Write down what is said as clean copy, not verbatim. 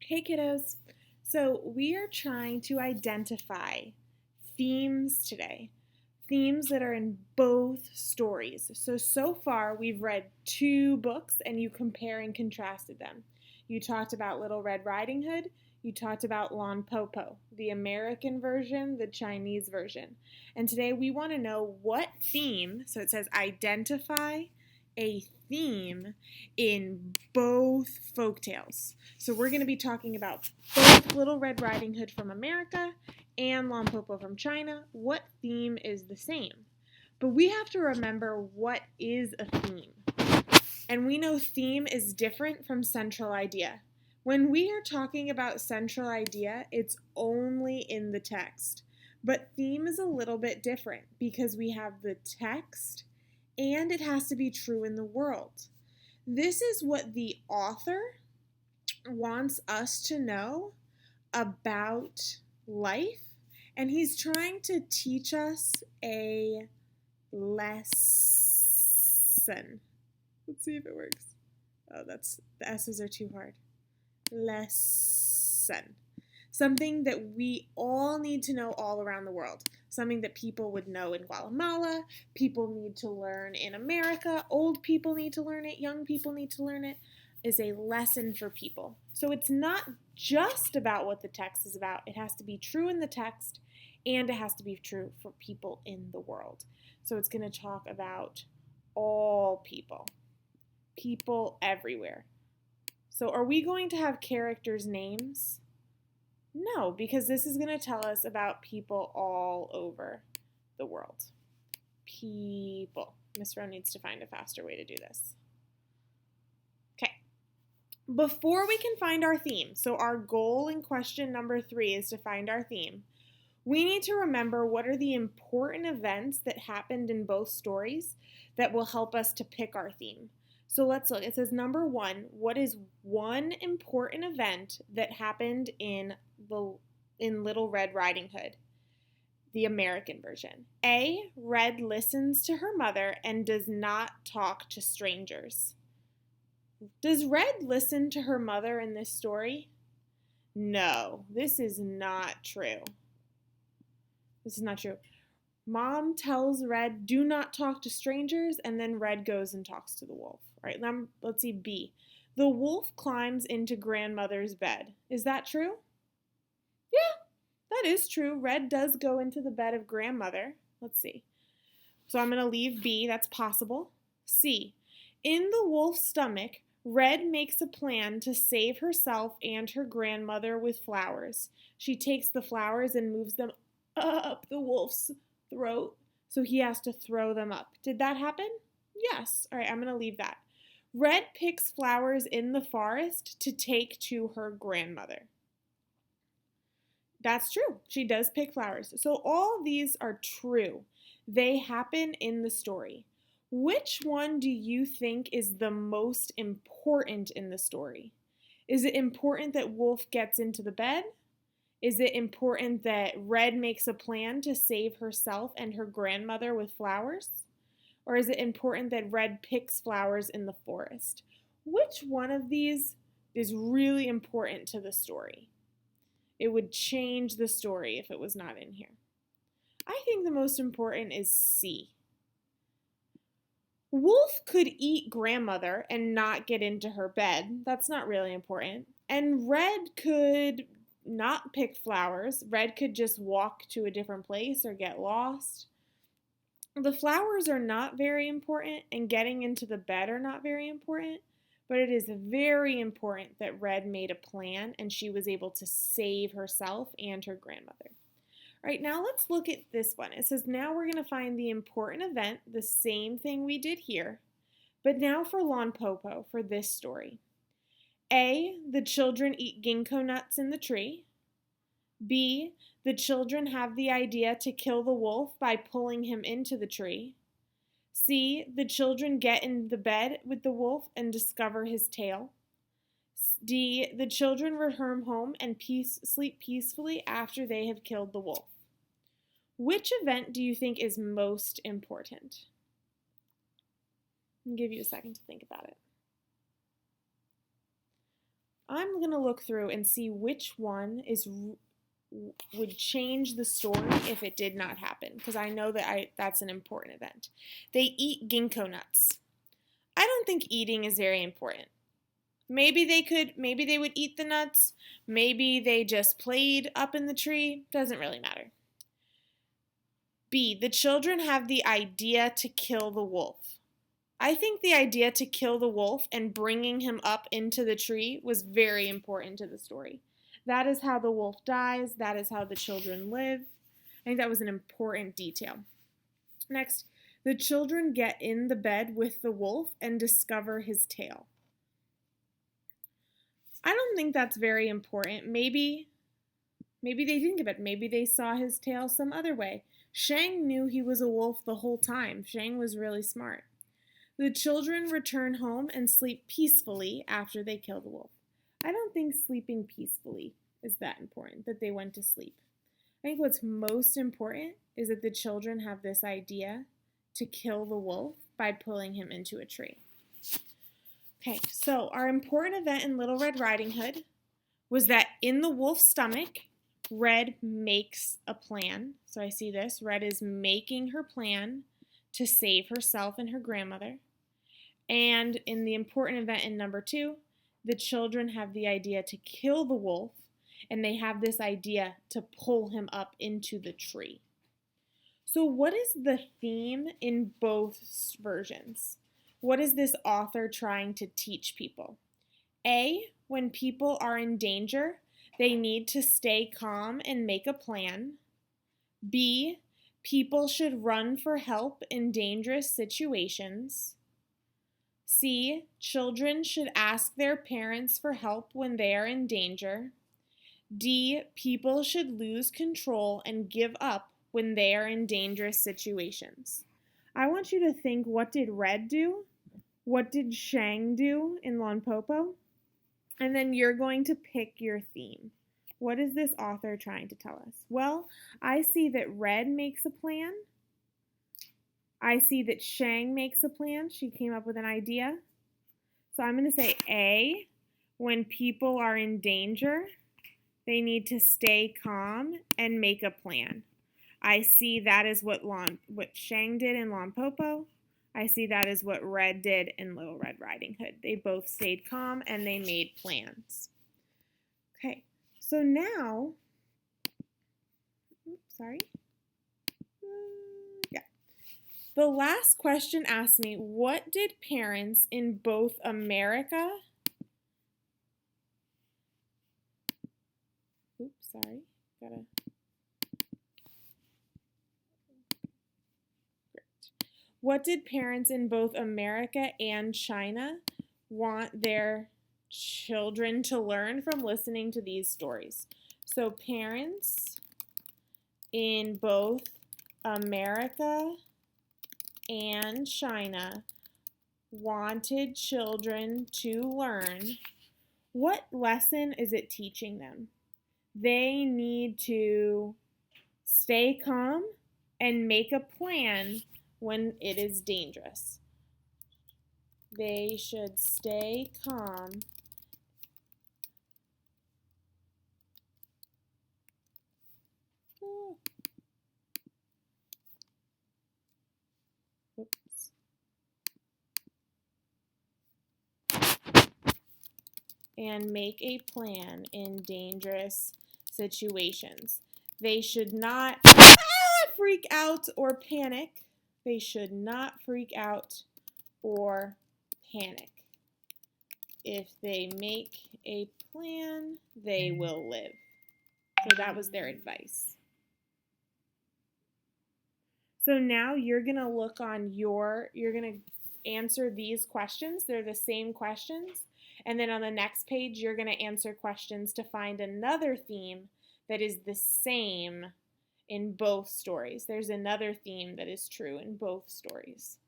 Hey kiddos! So we are trying to identify themes today, themes that are in both stories. So far we've read two books and you compare and contrasted them. You talked about Little Red Riding Hood, you talked about Lon Popo, the American version, the Chinese version. And today we want to know what theme, so it says identify a theme in both folk tales. So we're going to be talking about both Little Red Riding Hood from America and Lon Popo from China. What theme is the same? But we have to remember what is a theme. And we know theme is different from central idea. When we are talking about central idea, it's only in the text. But theme is a little bit different because we have the text and it has to be true in the world. This is what the author wants us to know about life, and he's trying to teach us a lesson. Let's see if it works. Oh, the S's are too hard. Lesson. Something that we all need to know all around the world. Something that people would know in Guatemala, people need to learn in America, old people need to learn it, young people need to learn it, is a lesson for people. So it's not just about what the text is about. It has to be true in the text, and it has to be true for people in the world. So it's going to talk about all people, people everywhere. So are we going to have characters' names? No, because this is going to tell us about people all over the world. People. Miss Rowe needs to find a faster way to do this. Okay. Before we can find our theme, so our goal in question number 3 is to find our theme, we need to remember what are the important events that happened in both stories that will help us to pick our theme. So let's look. It says number 1, what is one important event that happened in Little Red Riding Hood, the American version? A, Red listens to her mother and does not talk to strangers. Does Red listen to her mother in this story? No, this is not true. This is not true. Mom tells Red, do not talk to strangers, and then Red goes and talks to the wolf. All right, let's see B. The wolf climbs into grandmother's bed. Is that true? Yeah, that is true. Red does go into the bed of grandmother. Let's see. So I'm going to leave B. That's possible. C. In the wolf's stomach, Red makes a plan to save herself and her grandmother with flowers. She takes the flowers and moves them up the wolf's throat, so he has to throw them up. Did that happen? Yes. All right, I'm going to leave that. Red picks flowers in the forest to take to her grandmother. That's true. She does pick flowers. So all these are true. They happen in the story. Which one do you think is the most important in the story? Is it important that Wolf gets into the bed? Is it important that Red makes a plan to save herself and her grandmother with flowers? Or is it important that Red picks flowers in the forest? Which one of these is really important to the story? It would change the story if it was not in here. I think the most important is C. Wolf could eat grandmother and not get into her bed. That's not really important. And Red could not pick flowers. Red could just walk to a different place or get lost. The flowers are not very important, and getting into the bed are not very important, but it is very important that Red made a plan and she was able to save herself and her grandmother. All right, now let's look at this one. It says now we're going to find the important event, the same thing we did here, but now for Lon Popo for this story. A, the children eat ginkgo nuts in the tree. B, the children have the idea to kill the wolf by pulling him into the tree. C, the children get in the bed with the wolf and discover his tail. D, the children return home and sleep peacefully after they have killed the wolf. Which event do you think is most important? I'll give you a second to think about it. I'm going to look through and see which one would change the story if it did not happen, because I know that that's an important event. They eat ginkgo nuts. I don't think eating is very important. Maybe they would eat the nuts. Maybe they just played up in the tree. Doesn't really matter. B, the children have the idea to kill the wolf. I think the idea to kill the wolf and bringing him up into the tree was very important to the story. That is how the wolf dies. That is how the children live. I think that was an important detail. Next, the children get in the bed with the wolf and discover his tail. I don't think that's very important. Maybe they think of it. Maybe they saw his tail some other way. Shang knew he was a wolf the whole time. Shang was really smart. The children return home and sleep peacefully after they kill the wolf. I don't think sleeping peacefully is that important, that they went to sleep. I think what's most important is that the children have this idea to kill the wolf by pulling him into a tree. Okay, so our important event in Little Red Riding Hood was that in the wolf's stomach, Red makes a plan. So I see this. Red is making her plan to save herself and her grandmother. And in the important event in number 2, the children have the idea to kill the wolf, and they have this idea to pull him up into the tree. So what is the theme in both versions? What is this author trying to teach people? A, when people are in danger, they need to stay calm and make a plan. B, people should run for help in dangerous situations. C, children should ask their parents for help when they are in danger. D, people should lose control and give up when they are in dangerous situations. I want you to think, what did Red do? What did Shang do in Limpopo? And then you're going to pick your theme. What is this author trying to tell us? Well, I see that Red makes a plan. I see that Shang makes a plan. She came up with an idea. So I'm going to say A, when people are in danger, they need to stay calm and make a plan. I see that is what Shang did in Limpopo. I see that is what Red did in Little Red Riding Hood. They both stayed calm and they made plans. Okay, so now, the last question asked me, what did parents in both America, what did parents in both America and China want their children to learn from listening to these stories? So parents in both America and China wanted children to learn. What lesson is it teaching them? They need to stay calm and make a plan when it is dangerous. They should stay calm and make a plan in dangerous situations. They should not freak out or panic. They should not freak out or panic. If they make a plan, they will live. So that was their advice. So now you're going to look on you're going to answer these questions. They're the same questions. And then on the next page, you're going to answer questions to find another theme that is the same in both stories. There's another theme that is true in both stories.